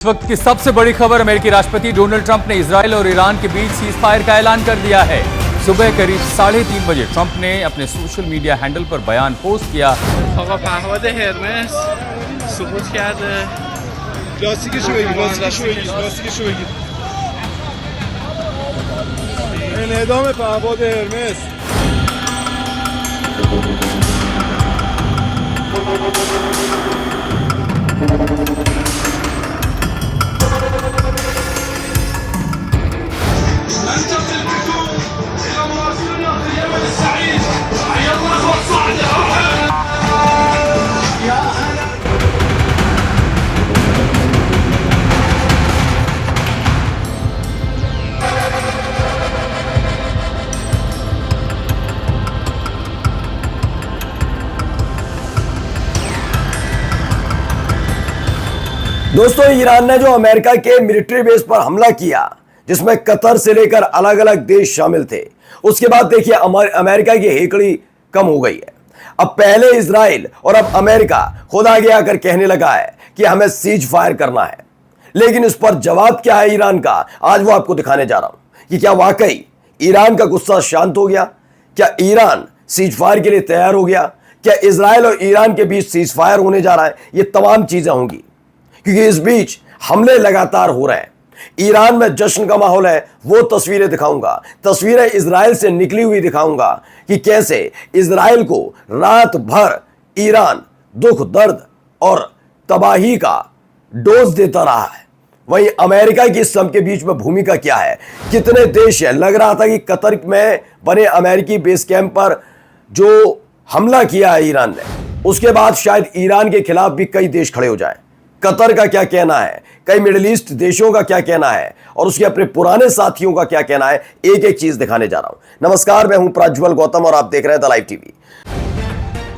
इस वक्त की सबसे बड़ी खबर, अमेरिकी राष्ट्रपति डोनाल्ड ट्रंप ने इजरायल और ईरान के बीच सीजफायर का ऐलान कर दिया है। सुबह करीब 3:30 बजे ट्रंप ने अपने सोशल मीडिया हैंडल पर बयान पोस्ट किया। दोस्तों, ईरान ने जो अमेरिका के मिलिट्री बेस पर हमला किया, जिसमें कतर से लेकर अलग अलग देश शामिल थे, उसके बाद देखिए अमेरिका की हेकड़ी कम हो गई है। अब पहले इजराइल और अब अमेरिका खुद आगे आकर कहने लगा है कि हमें सीज फायर करना है। लेकिन इस पर जवाब क्या है ईरान का, आज वो आपको दिखाने जा रहा हूं कि क्या वाकई ईरान का गुस्सा शांत हो गया, क्या ईरान सीज फायर के लिए तैयार हो गया, क्या इजराइल और ईरान के बीच सीज फायर होने जा रहा है। ये तमाम चीजें होंगी क्योंकि इस बीच हमले लगातार हो रहे हैं। ईरान में जश्न का माहौल है, वो तस्वीरें दिखाऊंगा, तस्वीरें इजराइल से निकली हुई दिखाऊंगा कि कैसे इजराइल को रात भर ईरान दुख, दर्द और तबाही का डोज देता रहा है। वहीं अमेरिका की इस सब के बीच में भूमिका क्या है, कितने देश है। लग रहा था कि कतर में बने अमेरिकी बेस कैंप पर जो हमला किया है ईरान ने, उसके बाद शायद ईरान के खिलाफ भी कई देश खड़े हो जाए। कतर का क्या कहना है, कई मिडिल ईस्ट देशों का क्या कहना है और उसके अपने पुराने साथियों का क्या कहना है, एक एक चीज दिखाने जा रहा हूं। नमस्कार, मैं हूं प्रज्वल गौतम और आप देख रहे हैं the live TV.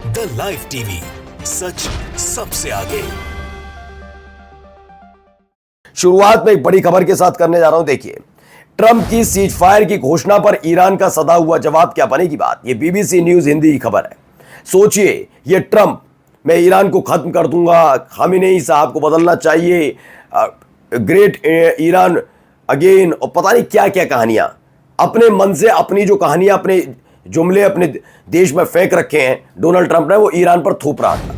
The live TV, सच सबसे आगे। शुरुआत में एक बड़ी खबर के साथ करने जा रहा हूं। देखिए, ट्रंप की सीज फायर की घोषणा पर ईरान का सदा हुआ जवाब, क्या बनेगी बात। यह बीबीसी न्यूज हिंदी की खबर है। सोचिए, यह ट्रंप, मैं ईरान को खत्म कर दूंगा, खामेनेई साहब को बदलना चाहिए, ग्रेट ईरान अगेन, और पता नहीं क्या क्या कहानियां अपने मन से, अपनी जो कहानियां, अपने जुमले अपने देश में फेंक रखे हैं डोनाल्ड ट्रंप ने, वो ईरान पर थोप रहा था।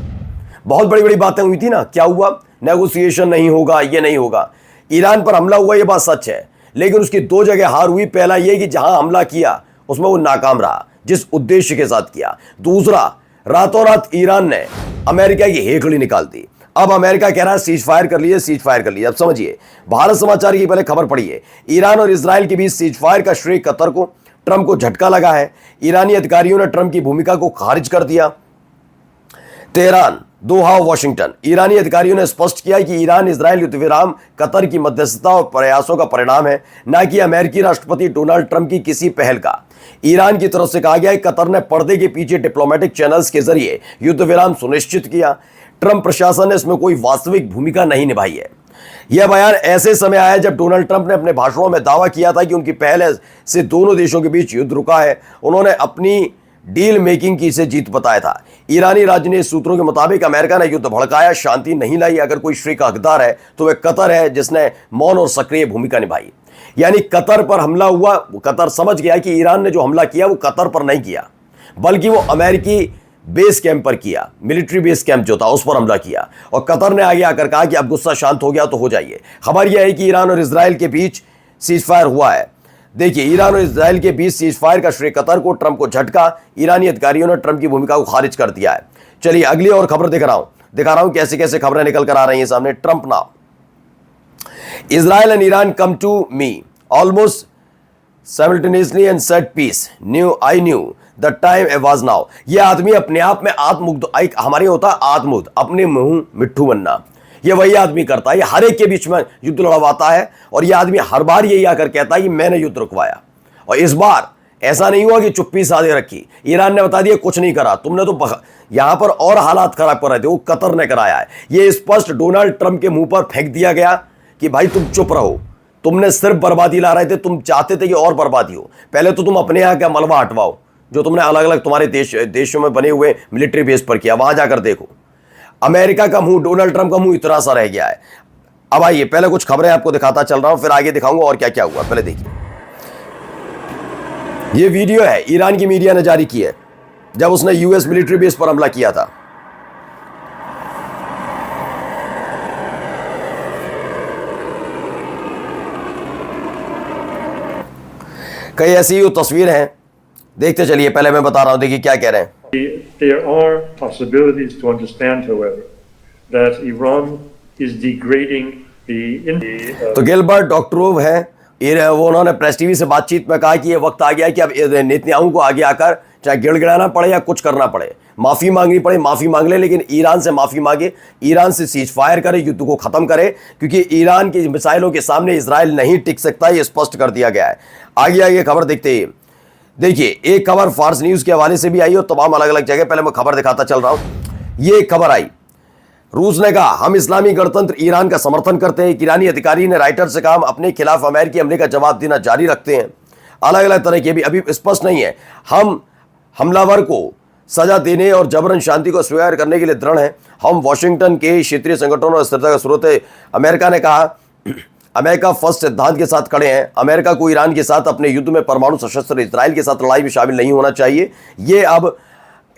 बहुत बड़ी बड़ी बातें हुई थी ना, क्या हुआ, नेगोशिएशन नहीं होगा, ये नहीं होगा। ईरान पर हमला हुआ, ये बात सच है, लेकिन उसकी दो जगह हार हुई। पहला ये कि जहां हमला किया उसमें वो नाकाम रहा, जिस उद्देश्य के साथ किया। दूसरा, रातों रात ईरान ने अमेरिका की हेकड़ी निकाल दी। अब अमेरिका कह रहा है सीज फायर कर लिए, सीज फायर कर लिए। अब समझिए, भारत समाचार की पहले खबर पढ़िए। ईरान और इजराइल के बीच सीज फायर का श्रेय कतर को, ट्रंप को झटका लगा है। ईरानी अधिकारियों ने ट्रंप की भूमिका को खारिज कर दिया। तेहरान, दोहा, वाशिंगटन, ईरानी अधिकारियों ने स्पष्ट किया कि ईरान इजराइल युद्ध विराम कतर की मध्यस्थता और प्रयासों का परिणाम है, न कि अमेरिकी राष्ट्रपति डोनाल्ड ट्रंप की किसी पहल का। ईरान की तरफ से कहा गया है कतर ने पर्दे के पीछे डिप्लोमेटिक चैनल्स के जरिए युद्ध विराम सुनिश्चित किया। ट्रंप प्रशासन ने इसमें कोई वास्तविक भूमिका नहीं निभाई है। यह बयान ऐसे समय आया जब डोनाल्ड ट्रंप ने अपने भाषणों में दावा किया था कि उनकी पहल से दोनों देशों के बीच युद्ध रुका है। उन्होंने अपनी डील मेकिंग की इसे जीत बताया था। ईरानी राजनीतिक सूत्रों के मुताबिक अमेरिका ने युद्ध भड़काया, शांति नहीं लाई। अगर कोई श्रेय का हकदार है तो वह कतर है, जिसने मौन और सक्रिय भूमिका निभाई। यानी कतर पर हमला हुआ, कतर समझ गया कि ईरान ने जो हमला किया वो कतर पर नहीं किया, बल्कि वो अमेरिकी बेस कैंप पर किया। मिलिट्री बेस कैंप जो था उस पर हमला किया। और कतर ने आगे आकर कहा कि अब गुस्सा शांत हो गया तो हो जाइए। खबर यह है कि ईरान और इजराइल के बीच सीज फायर हुआ है। देखिए, ईरान और इजराइल के बीच सीज फायर का श्रेय कतर को, ट्रंप को झटका। ईरानी अधिकारियों ने ट्रंप की भूमिका को खारिज कर दिया है। चलिए अगली और खबर दिखा रहा हूं कैसे कैसे खबरें निकल कर आ रही हैं सामने। Trump now, Israel and Iran come to me almost simultaneously and said peace. I knew the time was now. ये आदमी अपने आप में आत्ममुग्ध, एक हमारे होता है आत्ममुग्ध, अपने मुंह मिट्ठू बनना। ये वही आदमी करता है, ये हर एक के बीच में युद्ध लड़वाता है और ये आदमी हर बार यही आकर कहता है कि मैंने युद्ध रुकवाया। और इस बार ऐसा नहीं हुआ कि चुप्पी साधे रखी। ईरान ने बता दिया कुछ नहीं करा, तुमने तो यहां पर और हालात खराब कर रहे थे, वो कतर ने कराया है। ये स्पष्ट डोनाल्ड ट्रंप के मुंह पर फेंक दिया गया कि भाई तुम चुप रहो, तुमने सिर्फ बर्बादी ला रहे थे, तुम चाहते थे कि और बर्बादी हो। पहले तो तुम अपने यहाँ का मलबा हटवाओ, जो तुमने अलग अलग तुम्हारे देशों में बने हुए मिलिट्री बेस पर किया, वहां जाकर देखो। अमेरिका का मुंह, डोनाल्ड ट्रंप का मुंह इतना सा रह गया है। अब आइए पहले कुछ खबरें आपको दिखाता चल रहा हूं, फिर आगे दिखाऊंगा और क्या क्या हुआ। पहले देखिए, यह वीडियो है ईरान की मीडिया ने जारी की है जब उसने यूएस मिलिट्री बेस पर हमला किया था। कई ऐसी तस्वीर हैं, देखते चलिए। पहले मैं बता रहा हूं, देखिए क्या कह रहे हैं। There are possibilities to understand, however, that Iran is degrading the तो गिलबर्ट डॉक्टरोव है, वो उन्होंने प्रेस टीवी से बातचीत में कहा कि ये वक्त आ गया है कि अब नेतन्याहू को आगे आकर चाहे गिड़गिड़ाना पड़े या कुछ करना पड़े, माफी मांगनी पड़े, माफी मांग ले, लेकिन ईरान से माफी मांगे, ईरान से सीज फायर करे, युद्ध को खत्म करे, क्योंकि ईरान की मिसाइलों के सामने इजराइल नहीं टिक सकता, ये स्पष्ट कर दिया गया है। आगे आगे खबर देखते ही देखिए, एक खबर फार्स न्यूज के हवाले से भी आई और तमाम अलग अलग जगह। पहले मैं खबर दिखाता चल रहा हूं। ये एक खबर आई, रूस ने कहा हम इस्लामी गणतंत्र ईरान का समर्थन करते हैं। एक ईरानी अधिकारी ने राइटर से कहा हम अपने खिलाफ अमेरिकी हमले का जवाब देना जारी रखते हैं। अलग अलग तरह के भी अभी स्पष्ट नहीं है। हम हमलावर को सजा देने और जबरन शांति को स्वीकार करने के लिए दृढ़ हैं। हम वॉशिंगटन के क्षेत्रीय संगठनों और स्थिरता का स्रोत है। अमेरिका ने कहा अमेरिका फर्स्ट सिद्धांत के साथ खड़े हैं। अमेरिका को ईरान के साथ अपने युद्ध में परमाणु सशस्त्र इजराइल के साथ लड़ाई में शामिल नहीं होना चाहिए। ये अब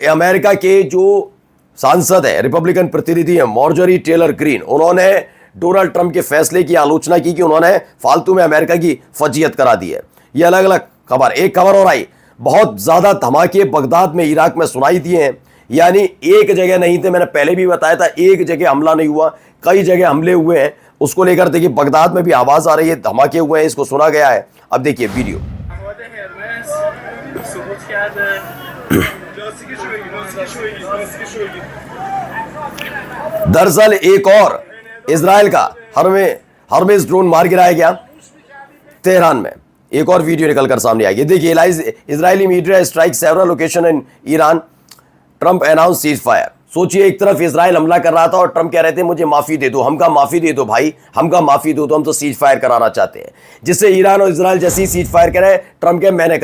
अमेरिका के जो सांसद है, रिपब्लिकन प्रतिनिधि है मार्जोरी टेलर ग्रीन, उन्होंने डोनाल्ड ट्रंप के फैसले की आलोचना की कि उन्होंने फालतू में अमेरिका की फजीयत करा दी है। ये अलग अलग खबर। एक खबर और आई, बहुत ज्यादा धमाके बगदाद में इराक में सुनाई दिए हैं। यानी एक जगह नहीं थे, मैंने पहले भी बताया था, एक जगह हमला नहीं हुआ, कई जगह हमले हुए हैं। उसको लेकर देखिए बगदाद में भी आवाज आ रही है, धमाके हुए हैं, इसको सुना गया है। अब देखिए वीडियो। दरअसल एक और इजराइल का हर्मेस ड्रोन मार गिराया गया तेहरान में। एक और वीडियो निकलकर सामने आई है, देखिए। Israeli media strike several location in Iran, Trump announce cease fire. सोचिए, एक तरफ इजराइल हमला कर रहा था और ट्रंप कह रहे थे मुझे माफी दे दो, हमका माफी दे दो भाई, हमका माफी दो, तो हम तो सीज फायर कराना चाहते हैं। जिससे ईरान और इजराइल जैसे ही सीज फायर करे, ट्रंप कहे मैंने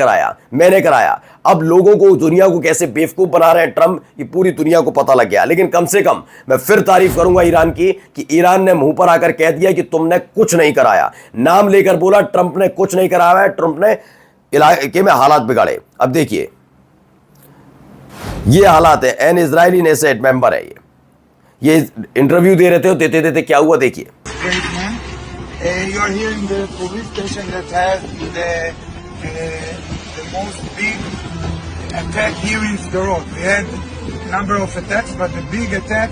कराया। अब लोगों को, दुनिया को कैसे बेवकूफ बना रहे हैं ट्रंप, ये पूरी दुनिया को पता लग गया। लेकिन कम से कम मैं फिर तारीफ करूंगा ईरान की कि ईरान ने मुंह पर आकर कह दिया कि तुमने कुछ नहीं कराया, नाम लेकर बोला ट्रंप ने कुछ नहीं कराया है, ट्रंप ने इलाके में हालात बिगाड़े। अब देखिए ये हालात है, एन इजरायली नेसेट मेंबर है, ये इंटरव्यू दे रहे थे, देते देते क्या हुआ देखिए। You are here in the police station that has the most big attack here in Sderot. We had a number of attacks, but the big attack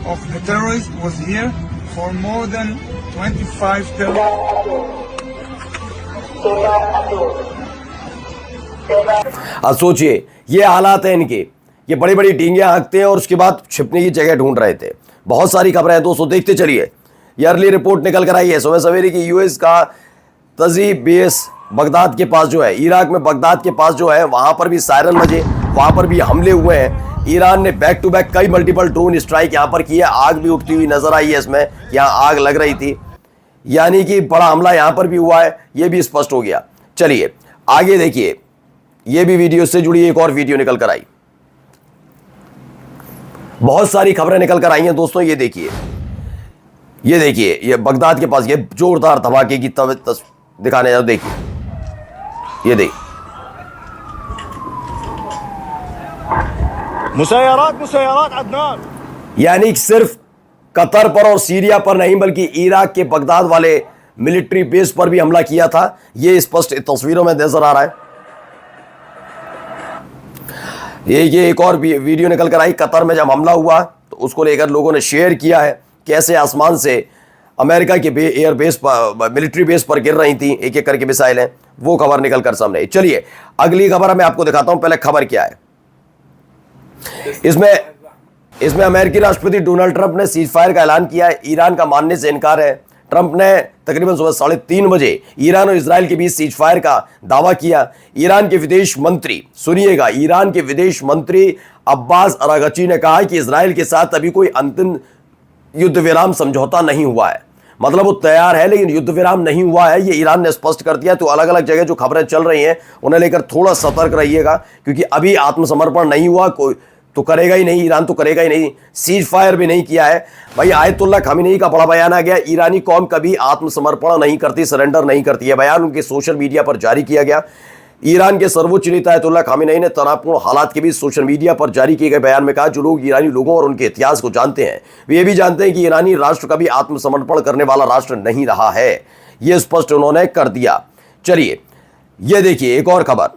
of the terrorists was here for more than 25 terrorists. अब सोचिए, ये हालात है इनके, ये बड़ी बड़ी डींगियां हाँकते हैं और उसके बाद छिपने की जगह ढूंढ रहे थे। बहुत सारी खबरें हैं दोस्तों, देखते चलिए। ये अर्ली रिपोर्ट निकल कर आई है सुबह सवेरे की यूएस का तजी बेस बगदाद के पास जो है, इराक में बगदाद के पास जो है, वहां पर भी सायरन बजे, वहां पर भी हमले हुए हैं। ईरान ने बैक टू बैक कई मल्टीपल ड्रोन स्ट्राइक यहां पर की है। आग भी उठती हुई नजर आई है इसमें, यहां आग लग रही थी, यानी कि बड़ा हमला यहां पर भी हुआ है, यह भी स्पष्ट हो गया। चलिए आगे देखिए, यह भी वीडियो से जुड़ी एक और वीडियो निकल कर आई। बहुत सारी खबरें निकल कर आई हैं दोस्तों, ये देखिए, ये बगदाद के पास ये जोरदार धमाके की दिखाने जाओ, देखिए, ये देखिए। मुसैयरात अदनान, यानी सिर्फ कतर पर और सीरिया पर नहीं बल्कि इराक के बगदाद वाले मिलिट्री बेस पर भी हमला किया था। ये स्पष्ट तस्वीरों में नजर आ रहा है। ये एक और वीडियो निकल कर आई, कतर में जब हमला हुआ तो उसको लेकर लोगों ने शेयर किया है, कैसे आसमान से अमेरिका के एयर बेस पर, मिलिट्री बेस पर गिर रही थी एक एक करके मिसाइलें। वो खबर निकल कर सामने। चलिए अगली खबर मैं आपको दिखाता हूं, पहले खबर क्या है। इसमें अमेरिकी राष्ट्रपति डोनाल्ड ट्रंप ने सीज फायर का ऐलान किया है। ईरान का मानने से इनकार है। ट्रंप ने तकरीबन सुबह 3:30 बजे ईरान और इजराइल के बीच सीज फायर का दावा किया। ईरान के विदेश मंत्री, सुनिएगा, ईरान के विदेश मंत्री अब्बास अरागची ने कहा कि इजराइल के साथ अभी कोई अंतिम युद्ध विराम समझौता नहीं हुआ है। मतलब वो तैयार है लेकिन युद्ध विराम नहीं हुआ है, ये ईरान ने स्पष्ट कर दिया। तो अलग अलग जगह जो खबरें चल रही हैं उन्हें लेकर थोड़ा सतर्क रहिएगा, क्योंकि अभी आत्मसमर्पण नहीं हुआ, कोई तो करेगा ही नहीं, ईरान तो करेगा ही नहीं, सीज फायर भी नहीं किया है। भाई आयतुल्ला खामेनी का बड़ा बयान आ गया, ईरानी कौम कभी आत्मसमर्पण नहीं करती, सरेंडर नहीं करती है। बयान उनके सोशल मीडिया पर जारी किया गया। ईरान के सर्वोच्च नेता आयतुल्ला खामेनी ने तनावपूर्ण हालात के बीच सोशल मीडिया पर जारी किए गए बयान में कहा, जो लोग ईरानी लोगों और उनके इतिहास को जानते हैं वे ये भी जानते हैं कि ईरानी राष्ट्र कभी आत्मसमर्पण करने वाला राष्ट्र नहीं रहा है। यह स्पष्ट उन्होंने कर दिया। चलिए यह देखिए एक और खबर,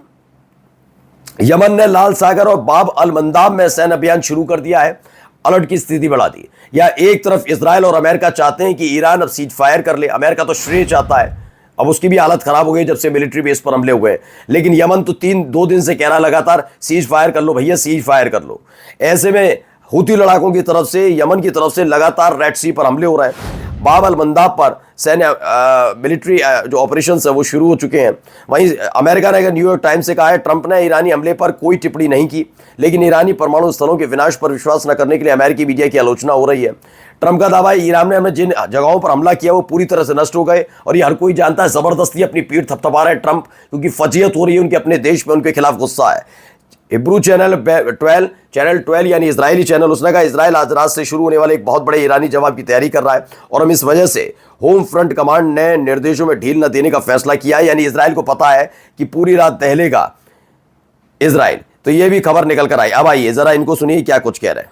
यमन ने लाल सागर और बाब अल मंदाब में सैन्य अभियान शुरू कर दिया है, अलर्ट की स्थिति बढ़ा दी। या एक तरफ इजराइल और अमेरिका चाहते हैं कि ईरान अब सीज फायर कर ले, अमेरिका तो श्रेय चाहता है, अब उसकी भी हालत खराब हो गई जब से मिलिट्री बेस पर हमले हुए। लेकिन यमन तो 2 दिन से कह रहा लगातार सीज फायर कर लो भैया, सीज फायर कर लो। ऐसे में हुती लड़ाकों की तरफ से, यमन की तरफ से लगातार रेड सी पर हमले हो रहे हैं। बाब अल मंदाब पर सैन्य मिलिट्री जो ऑपरेशन है वो शुरू हो चुके हैं। वहीं अमेरिका ने न्यूयॉर्क टाइम्स से कहा है, ट्रंप ने ईरानी हमले पर कोई टिप्पणी नहीं की, लेकिन ईरानी परमाणु स्थलों के विनाश पर विश्वास न करने के लिए अमेरिकी मीडिया की आलोचना हो रही है। ट्रंप का दावा है, ईरान ने हमें जिन जगहों पर हमला किया वो पूरी तरह से नष्ट हो गए और ये हर कोई जानता है। जबरदस्ती अपनी पीठ थपथपा रहे हैं ट्रंप, क्योंकि फजीहत हो रही है उनके अपने देश में, उनके खिलाफ गुस्सा है। हिब्रू चैनल 12 यानी इजरायली चैनल, उसने कहा इजराइल आज रात से शुरू होने वाले एक बहुत बड़े ईरानी जवाब की तैयारी कर रहा है और हम इस वजह से होम फ्रंट कमांड ने निर्देशों में ढील न देने का फैसला किया है। यानी इजराइल को पता है कि पूरी रात दहलेगा इजराइल। तो यह भी खबर निकल कर आई। अब आइए जरा इनको सुनिए क्या कुछ कह रहे हैं।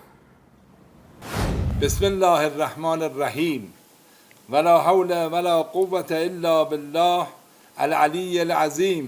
बिस्मिल्लाहिर्रहमानिर्रहीम वला हौला वला कुव्वत इल्ला बिल्लाह अल अलीय्यिल अज़ीम।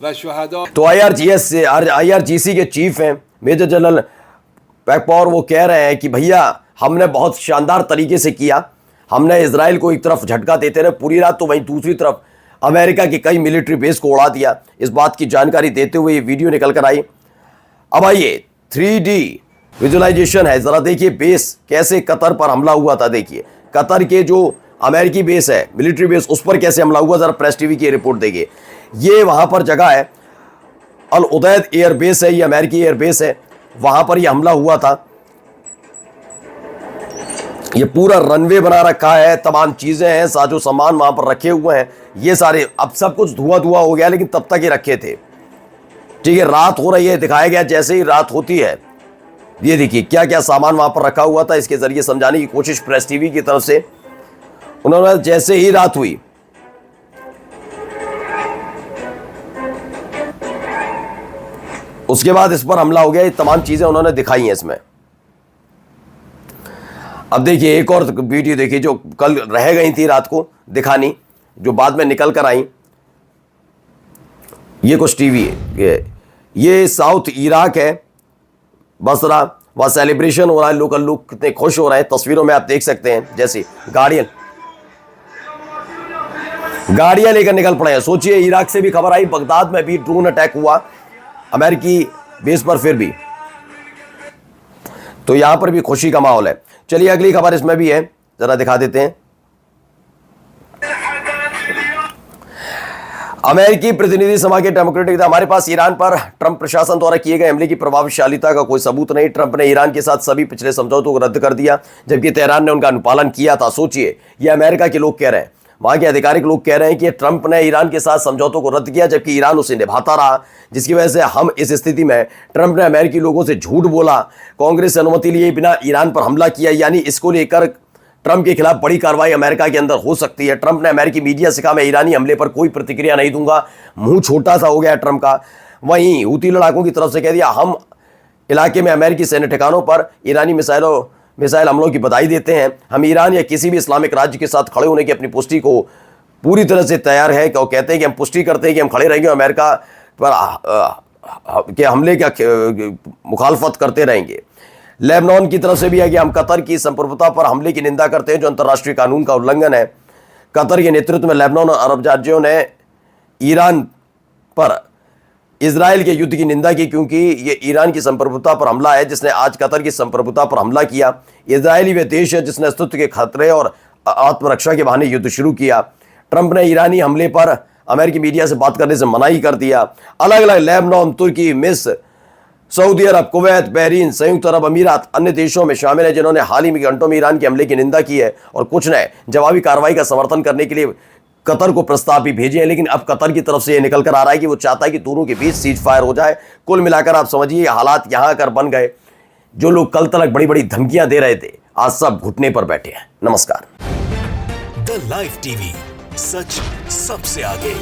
व शुहदा। तो IRGC के चीफ हैं मेजर जनरल पैकपॉर, वो कह रहे हैं कि भैया हमने बहुत शानदार तरीके से किया, हमने इजराइल को एक तरफ झटका देते रहे पूरी रात, तो वहीं दूसरी तरफ अमेरिका के कई मिलिट्री बेस को उड़ा दिया। इस बात की जानकारी देते हुए ये वीडियो निकल कर आई। अब आइए 3D विजुअलाइजेशन है, जरा देखिए बेस कैसे कतर पर हमला हुआ था। देखिए कतर के जो अमेरिकी बेस है, मिलिट्री बेस, उस पर कैसे हमला हुआ, जरा प्रेस टीवी की रिपोर्ट देखिए। ये वहां पर जगह है अल उदैद एयर बेस है, ये अमेरिकी एयर बेस है, वहां पर ये हमला हुआ था। ये पूरा रनवे बना रखा है, तमाम चीजें हैं, साजो सामान वहां पर रखे हुए हैं, ये सारे। अब सब कुछ धुआं धुआं हो गया, लेकिन तब तक ये रखे थे। ठीक है, रात हो रही है, दिखाया गया जैसे ही रात होती है। ये देखिए क्या क्या सामान वहां पर रखा हुआ था, इसके जरिए समझाने की कोशिश प्रेस टीवी की तरफ से। उन्होंने जैसे ही रात हुई उसके बाद इस पर हमला हो गया, ये तमाम चीजें उन्होंने दिखाई हैं इसमें। अब देखिए एक और वीडियो देखिए जो कल रह गई थी रात को दिखानी, जो बाद में निकल कर आई। ये कुछ टीवी है, ये साउथ इराक है, बसरा, वहां सेलिब्रेशन हो रहा है, लोकल लोग कितने खुश हो रहे हैं, तस्वीरों में आप देख सकते हैं। जैसे गाड़ियां लेकर निकल पड़े हैं। सोचिए इराक से भी खबर आई, बगदाद में भी ड्रोन अटैक हुआ अमेरिकी बेस पर, फिर भी तो यहां पर भी खुशी का माहौल है। चलिए अगली खबर इसमें भी है, जरा दिखा देते हैं। अमेरिकी प्रतिनिधि सभा के डेमोक्रेटिक, हमारे पास ईरान पर ट्रंप प्रशासन द्वारा किए गए हमले की प्रभावशालीता का कोई सबूत नहीं। ट्रंप ने ईरान के साथ सभी पिछले समझौतों को रद्द कर दिया, जबकि तेहरान ने उनका अनुपालन किया था। सोचिए, ये अमेरिका के लोग कह रहे हैं, वहां के आधिकारिक लोग कह रहे हैं कि ट्रंप ने ईरान के साथ समझौतों को रद्द किया, जबकि ईरान उसे निभाता रहा, जिसकी वजह से हम इस स्थिति में ट्रंप ने अमेरिकी लोगों से झूठ बोला, कांग्रेस से अनुमति लिए बिना ईरान पर हमला किया। यानी इसको लेकर ट्रंप के खिलाफ बड़ी कार्रवाई अमेरिका के अंदर हो सकती है। ट्रंप ने अमेरिकी मीडिया से कहा, मैं ईरानी हमले पर कोई प्रतिक्रिया नहीं दूंगा। मुंह छोटा सा हो गया ट्रंप का। वहीं हूती लड़ाकों की तरफ से कह दिया, हम इलाके में अमेरिकी सैन्य ठिकानों पर ईरानी मिसाइल हमलों की बधाई देते हैं। हम ईरान या किसी भी इस्लामिक राज्य के साथ खड़े होने की अपनी पुष्टि को पूरी तरह से तैयार है। और कहते हैं कि हम पुष्टि करते हैं कि हम खड़े रहेंगे, अमेरिका पर के हमले का मुखालफत करते रहेंगे। लेबनान की तरफ से भी है कि हम कतर की संप्रभुता पर हमले की निंदा करते हैं, जो अंतर्राष्ट्रीय कानून का उल्लंघन है। कतर के नेतृत्व में लेबनान और अरब राज्यों ने ईरान पर इजराइल के युद्ध की निंदा की, क्योंकि ये ईरान की संप्रभुता पर हमला है, जिसने आज कतर की संप्रभुता पर हमला किया। इजरायली वे देश है जिसने अस्तित्व के खतरे और आत्मरक्षा के बहाने युद्ध शुरू किया। ट्रंप ने ईरानी हमले पर अमेरिकी मीडिया से बात करने से मनाही कर दिया। अलग अलग लेबनान, तुर्की, मिस्र, सऊदी अरब, कुवैत, बहरीन, संयुक्त अरब अमीरात अन्य देशों में शामिल है जिन्होंने हाल ही में घंटों में ईरान के हमले की निंदा की है, और कुछ ने जवाबी कार्रवाई का समर्थन करने के लिए कतर को प्रस्ताव भी भेजे हैं, लेकिन अब कतर की तरफ से यह निकल कर आ रहा है कि वो चाहता है कि दोनों के बीच सीज फायर हो जाए। कुल मिलाकर आप समझिए हालात यहां कर बन गए, जो लोग कल तक बड़ी बड़ी धमकियां दे रहे थे आज सब घुटने पर बैठे हैं। नमस्कार। द लाइव टीवी, सच सबसे आगे।